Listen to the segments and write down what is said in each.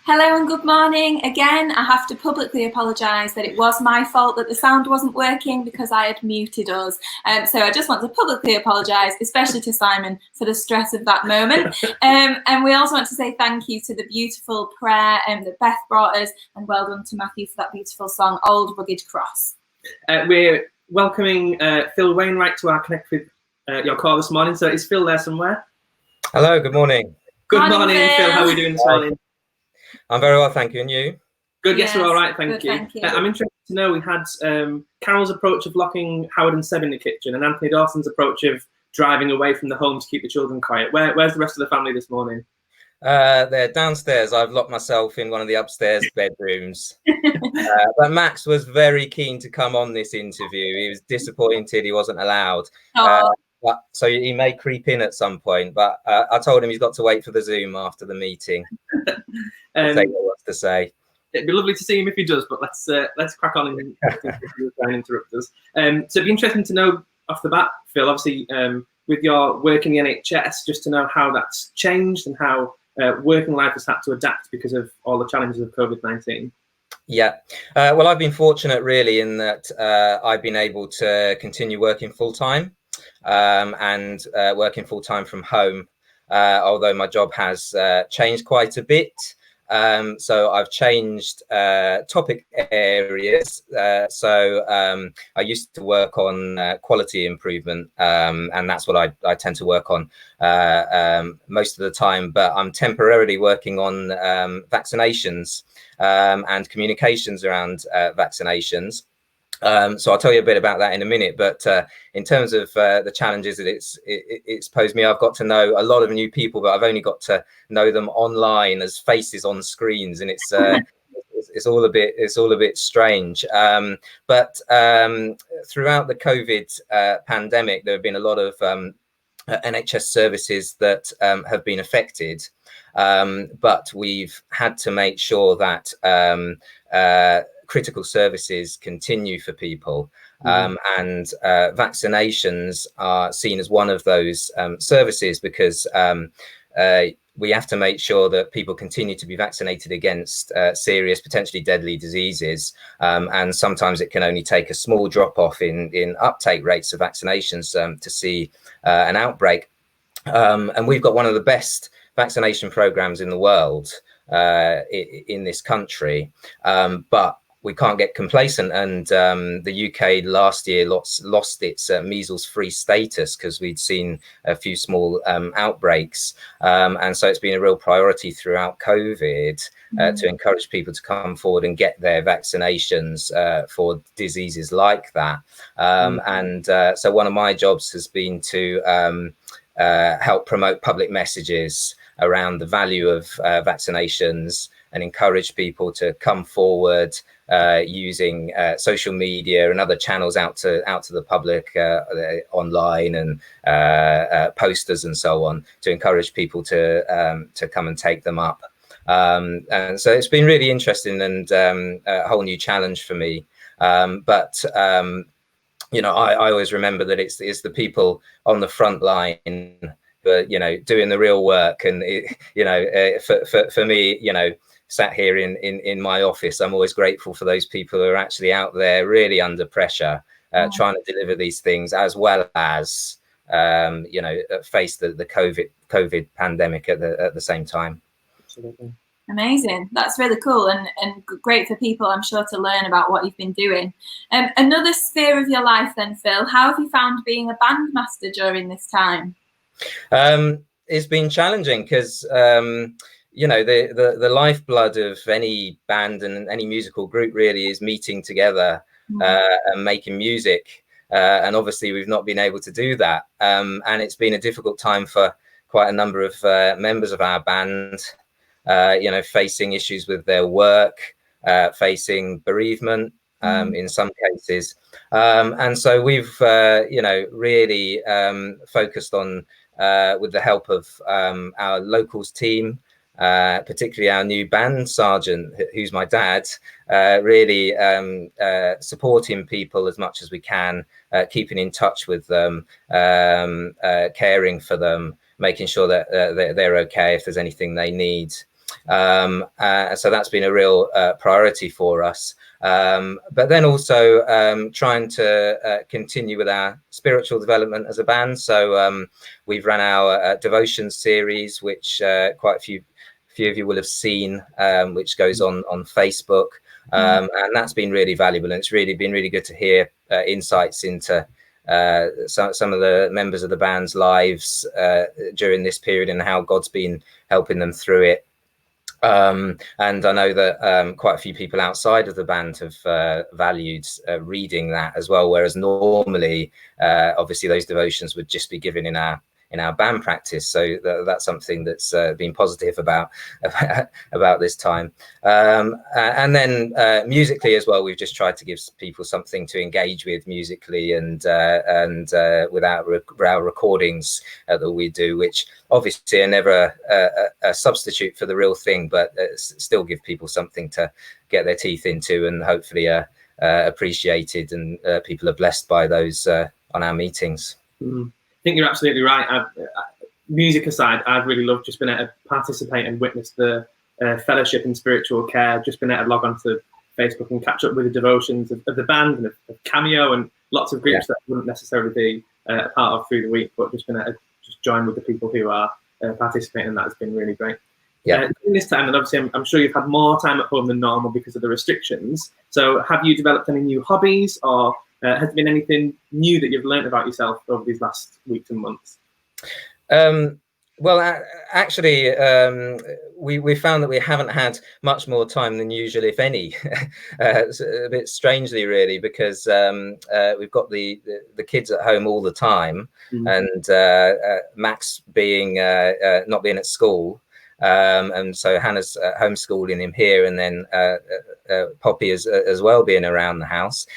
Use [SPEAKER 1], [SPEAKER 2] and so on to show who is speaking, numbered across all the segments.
[SPEAKER 1] Hello and good morning. Again, I have to publicly apologise that it was my fault that the sound wasn't working because I had muted us. So I just want to publicly apologise, especially to Simon, for the stress of that moment. And we also want to say thank you to the beautiful prayer that Beth brought us, and well done to Matthew for that beautiful song, Old Rugged Cross.
[SPEAKER 2] We're welcoming Phil Wainwright to our Connect with Your call this morning. So is Phil there somewhere?
[SPEAKER 3] Hello, good morning.
[SPEAKER 2] Good morning, Phil. How are we doing this morning?
[SPEAKER 3] I'm very well, thank you. And you?
[SPEAKER 2] Good, yes, we're all right, thank you.
[SPEAKER 1] Thank you.
[SPEAKER 2] I'm interested to know, we had Carol's approach of locking Howard and Seb in the kitchen, and Anthony Dawson's approach of driving away from the home to keep the children quiet. Where's the rest of the family this morning?
[SPEAKER 3] They're downstairs. I've locked myself in one of the upstairs bedrooms. But Max was very keen to come on this interview. He was disappointed he wasn't allowed. So he may creep in at some point, but I told him he's got to wait for the Zoom after the meeting. Say what he wants to say.
[SPEAKER 2] It'd be lovely to see him if he does, but let's crack on and try and interrupt us. So it'd be interesting to know off the bat, Phil, obviously with your work in the NHS, just to know how that's changed and how working life has had to adapt because of all the challenges of COVID-19.
[SPEAKER 3] Yeah, well, I've been fortunate really in that I've been able to continue working full-time and working full-time from home, although my job has changed quite a bit. So I've changed topic areas. So I used to work on quality improvement, and that's what I tend to work on most of the time. But I'm temporarily working on vaccinations and communications around vaccinations. So I'll tell you a bit about that in a minute, but in terms of the challenges that it's posed me, I've got to know a lot of new people, but I've only got to know them online as faces on screens, and it's all a bit strange. But throughout the COVID pandemic, there have been a lot of NHS services that have been affected, but we've had to make sure that critical services continue for people, and vaccinations are seen as one of those services, because we have to make sure that people continue to be vaccinated against serious, potentially deadly diseases, and sometimes it can only take a small drop off in uptake rates of vaccinations to see an outbreak. And we've got one of the best vaccination programs in the world in this country, but we can't get complacent, and the UK last year lost its measles-free status because we'd seen a few small outbreaks, and so it's been a real priority throughout COVID to encourage people to come forward and get their vaccinations for diseases like that. So one of my jobs has been to help promote public messages around the value of vaccinations and encourage people to come forward using social media and other channels out to the public, online, and posters and so on, to encourage people to come and take them up. And so it's been really interesting and a whole new challenge for me. But you know, I always remember that it's the people on the front line, but doing the real work. And for me, sat here in my office, I'm always grateful for those people who are actually out there really under pressure, trying to deliver these things, as well as face the COVID pandemic at the same time.
[SPEAKER 2] Absolutely.
[SPEAKER 1] Amazing. That's really cool and great for people, I'm sure, to learn about what you've been doing. Another sphere of your life then, Phil, how have you found being a bandmaster during this time?
[SPEAKER 3] It's been challenging because the lifeblood of any band and any musical group really is meeting together and making music, and obviously we've not been able to do that, and it's been a difficult time for quite a number of members of our band, facing issues with their work, facing bereavement in some cases, and so we've really focused on, with the help of our locals team, particularly our new band sergeant, who's my dad, really supporting people as much as we can, keeping in touch with them, caring for them, making sure that they're okay if there's anything they need. So that's been a real priority for us. But then also trying to continue with our spiritual development as a band. So we've run our devotion series, which quite a few of you will have seen, which goes on Facebook. And that's been really valuable, and it's been really good to hear insights into some of the members of the band's lives during this period and how God's been helping them through it. And I know that quite a few people outside of the band have valued reading that as well, whereas normally obviously those devotions would just be given in our band practice. So that's something that's been positive about this time. And then musically as well, we've just tried to give people something to engage with musically and with our recordings that we do, which obviously are never a substitute for the real thing, but still give people something to get their teeth into, and hopefully appreciated, and people are blessed by those on our meetings.
[SPEAKER 2] I think you're absolutely right. Music aside, I've really loved just being able to participate and witness the fellowship and spiritual care. Just been able to log onto Facebook and catch up with the devotions of the band and of Cameo and lots of groups that I wouldn't necessarily be a part of through the week, but just been able to just join with the people who are participating in that has been really great. During this time, and obviously I'm sure you've had more time at home than normal because of the restrictions. So have you developed any new hobbies, or has there been anything new that you've learned about yourself over these last weeks and months?
[SPEAKER 3] Well, actually, we found that we haven't had much more time than usual, if any. It's a bit strangely, really, because we've got the kids at home all the time, and Max being not being at school. And so Hannah's homeschooling him here, and then Poppy as well being around the house.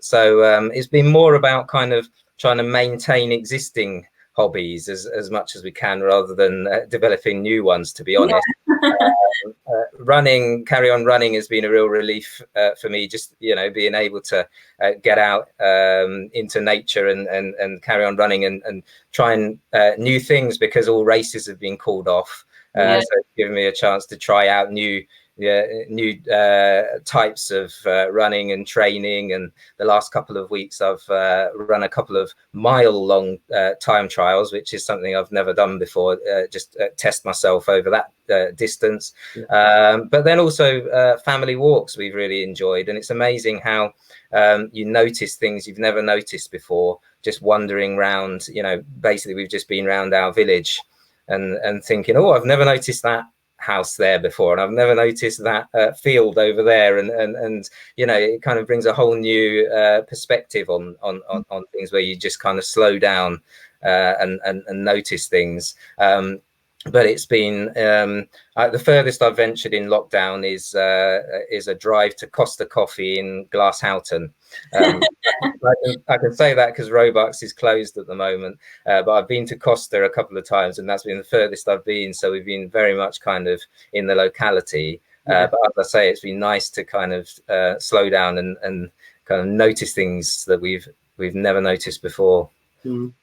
[SPEAKER 3] So it's been more about kind of trying to maintain existing hobbies as much as we can, rather than developing new ones, to be honest. Carry on running has been a real relief for me, just being able to get out into nature and carry on running and trying new things, because all races have been called off. So it's given me a chance to try out new types of running and training. And the last couple of weeks I've run a couple of mile-long time trials, which is something I've never done before, just test myself over that distance. But then also family walks we've really enjoyed, and it's amazing how you notice things you've never noticed before, just wandering around. Basically we've just been around our village and thinking, oh, I've never noticed that house there before, and I've never noticed that field over there, and it kind of brings a whole new perspective on things, where you just kind of slow down and notice things. But it's been the furthest I've ventured in lockdown is a drive to Costa Coffee in Glasshoughton. I can say that because Roebuck's is closed at the moment, but I've been to Costa a couple of times, and that's been the furthest I've been. So we've been very much kind of in the locality. But as I say, it's been nice to kind of slow down and kind of notice things that we've never noticed before.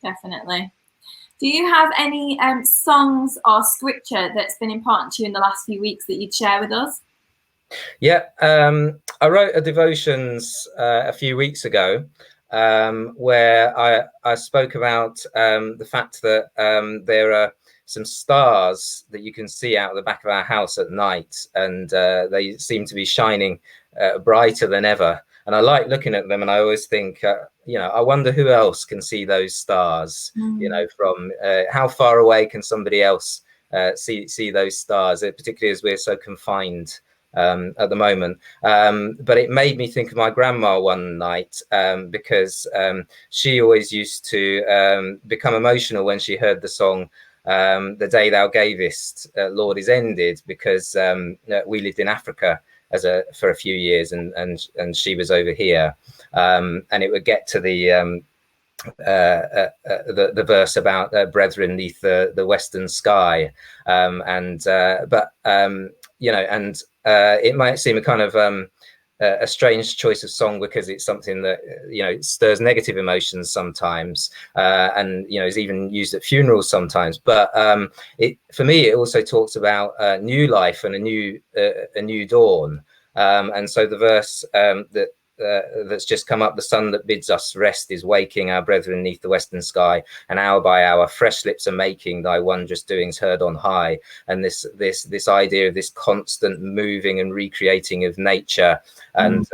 [SPEAKER 1] Definitely. Do you have any songs or scripture that's been important to you in the last few weeks that you'd share with us?
[SPEAKER 3] Yeah, I wrote a devotions a few weeks ago where I spoke about the fact that there are some stars that you can see out of the back of our house at night, and they seem to be shining brighter than ever. And I like looking at them, and I always think, I wonder who else can see those stars, from how far away can somebody else see those stars, particularly as we're so confined at the moment. But it made me think of my grandma one night, because she always used to become emotional when she heard the song, The Day Thou Gavest, Lord, is ended, because we lived in Africa for a few years, and she was over here, and it would get to the verse about brethren neath the western sky, it might seem a kind of a strange choice of song, because it's something that stirs negative emotions sometimes, and is even used at funerals sometimes. But for me, it also talks about new life and a new dawn. And so the verse that's just come up: the sun that bids us rest is waking our brethren neath the western sky, and hour by hour fresh lips are making thy wondrous doings heard on high. And this idea of this constant moving and recreating of nature, and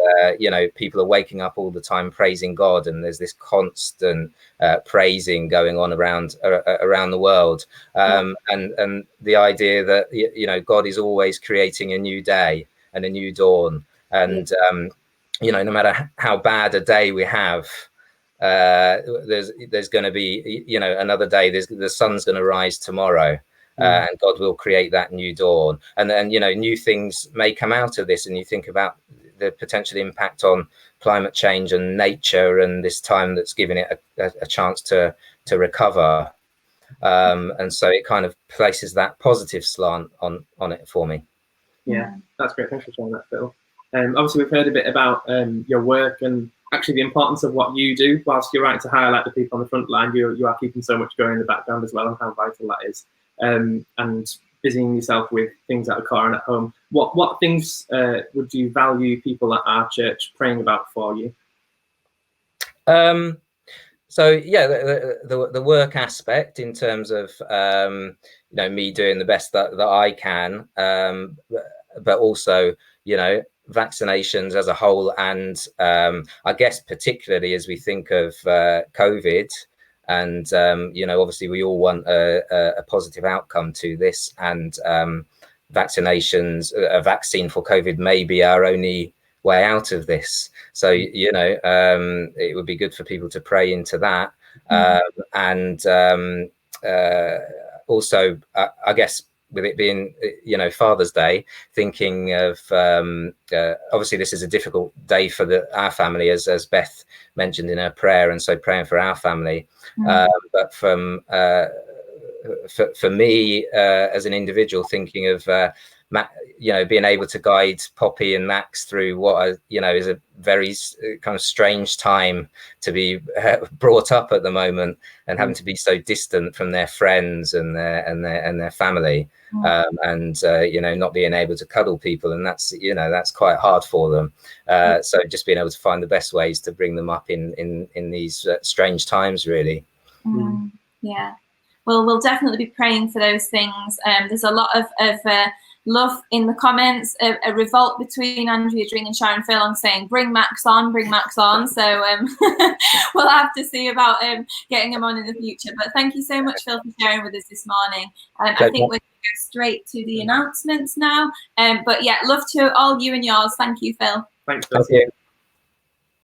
[SPEAKER 3] people are waking up all the time praising God, and there's this constant praising going on around the world, and the idea that God is always creating a new day and a new dawn, and no matter how bad a day we have, there's going to be another day. The sun's going to rise tomorrow, and God will create that new dawn, and then new things may come out of this. And you think about the potential impact on climate change and nature, and this time that's giving it a chance to recover, and so it kind of places that positive slant on it for me.
[SPEAKER 2] Yeah, that's great. Thanks for sharing that, Phil. Obviously, we've heard a bit about your work and actually the importance of what you do. Whilst you're right to highlight the people on the front line, you are keeping so much going in the background as well, and how vital that is. And busying yourself with things at the car and at home. What things would you value people at our church praying about for you?
[SPEAKER 3] So yeah, the work aspect in terms of me doing the best that I can, but also vaccinations as a whole, and I guess particularly as we think of COVID, and obviously we all want a positive outcome to this, and vaccinations, a vaccine for COVID may be our only way out of this. So it would be good for people to pray into that, and also I guess, with it being Father's Day, thinking of obviously this is a difficult day for our family, as Beth mentioned in her prayer, and so praying for our family, but for me as an individual, thinking of being able to guide Poppy and Max through what is a very kind of strange time to be brought up at the moment, and having to be so distant from their friends and their family, and not being able to cuddle people, and that's quite hard for them. So just being able to find the best ways to bring them up in these strange times, really.
[SPEAKER 1] Yeah. Well, we'll definitely be praying for those things. There's a lot of love in the comments, a revolt between Andrea Dring and Sharon Phil saying, bring Max on. So we'll have to see about getting him on in the future. But thank you so much, Phil, for sharing with us this morning. I think we're going to go straight to the announcements now. But yeah, love to all you and yours. Thank you, Phil.
[SPEAKER 2] Thanks, Phil.
[SPEAKER 3] Thank you.